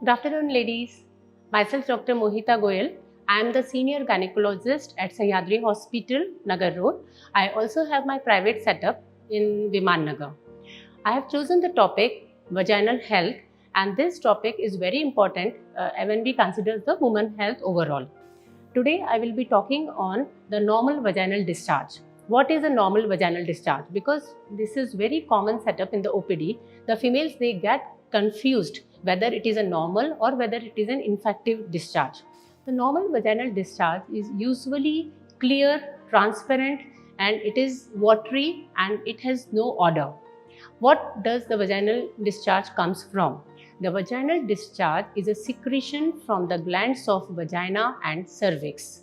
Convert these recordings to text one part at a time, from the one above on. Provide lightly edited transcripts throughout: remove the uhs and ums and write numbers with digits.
Good afternoon, ladies. Myself, Dr. Mohita Goyal. I am the senior gynecologist at Sahyadri Hospital, Nagar Road. I also have my private setup in Viman Nagar. I have chosen the topic vaginal health, and this topic is very important when we consider the woman health overall. Today, I will be talking on the normal vaginal discharge. What is a normal vaginal discharge? Because this is very common setup in the OPD. The females, they get confused whether it is a normal or whether it is an infective discharge. The normal vaginal discharge is usually clear, transparent, and it is watery and it has no odor. What does the vaginal discharge comes from? The vaginal discharge is a secretion from the glands of vagina and cervix.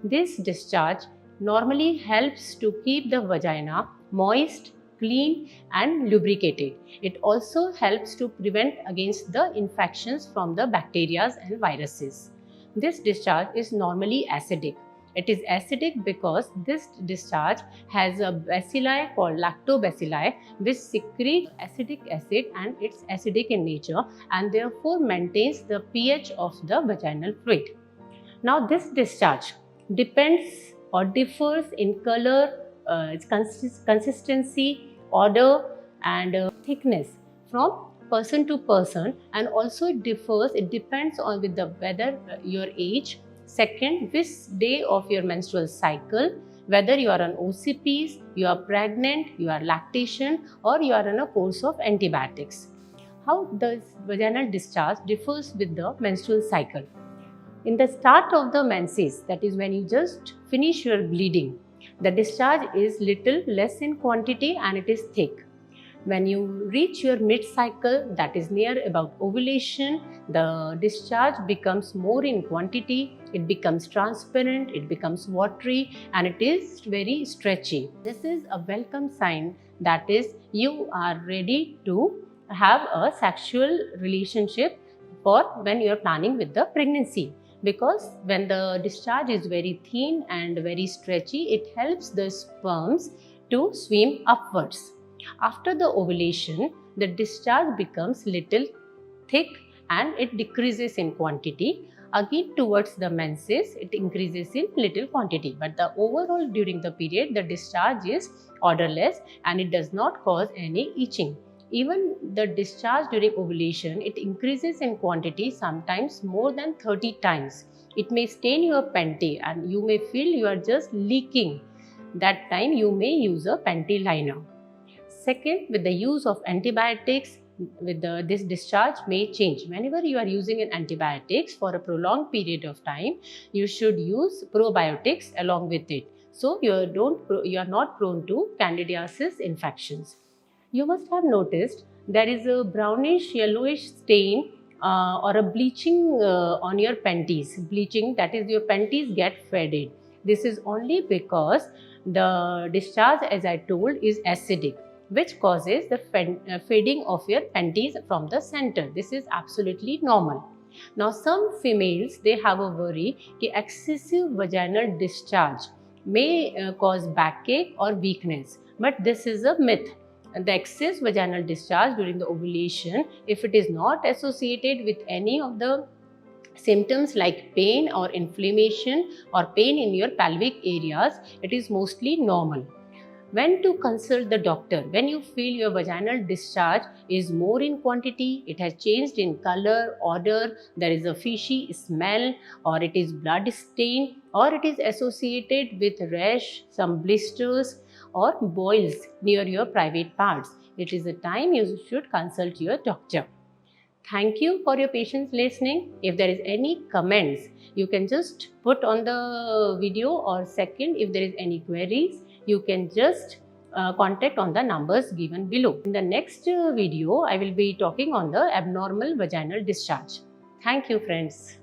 This discharge normally helps to keep the vagina moist, clean and lubricated. It also helps to prevent against the infections from the bacteria and viruses. This discharge is normally acidic. It is acidic because this discharge has a bacilli called lactobacilli which secrete acidic acid and it's acidic in nature and therefore maintains the pH of the vaginal fluid. Now this discharge depends or differs in color, its consistency, odor and thickness from person to person, and also it depends on with the whether your age, second, which day of your menstrual cycle, whether you are on OCPs, you are pregnant, you are lactation or you are on a course of antibiotics. How does vaginal discharge differs with the menstrual cycle? In the start of the menses, that is when you just finish your bleeding, the discharge is little less in quantity and it is thick. When you reach your mid-cycle, that is near about ovulation, the discharge becomes more in quantity, it becomes transparent, it becomes watery and it is very stretchy. This is a welcome sign that is you are ready to have a sexual relationship for when you are planning with the pregnancy. Because when the discharge is very thin and very stretchy, it helps the sperms to swim upwards. After the ovulation, the discharge becomes little thick and it decreases in quantity. Again towards the menses, it increases in little quantity. But the overall during the period, the discharge is odorless and it does not cause any itching. Even the discharge during ovulation, it increases in quantity, sometimes more than 30 times. It may stain your panty and you may feel you are just leaking. That time you may use a panty liner. Second, with the use of antibiotics, this discharge may change. Whenever you are using an antibiotics for a prolonged period of time, you should use probiotics along with it. So you are not prone to candidiasis infections. You must have noticed there is a brownish yellowish stain or a bleaching on your panties. Bleaching, that is your panties get faded. This is only because the discharge, as I told, is acidic, which causes the fading of your panties from the center. This is absolutely normal. Now some females, they have a worry that excessive vaginal discharge may cause backache or weakness, but this is a myth. The excess vaginal discharge during the ovulation, if it is not associated with any of the symptoms like pain or inflammation or pain in your pelvic areas, it is mostly normal. When to consult the doctor? When you feel your vaginal discharge is more in quantity, it has changed in color, odor, there is a fishy smell, or it is blood stain, or it is associated with rash, some blisters or boils near your private parts. It is a time you should consult your doctor. Thank you for your patience listening. If there is any comments, you can just put on the video, or second, if there is any queries, you can just contact on the numbers given below. In the next video, I will be talking on the abnormal vaginal discharge. Thank you, friends.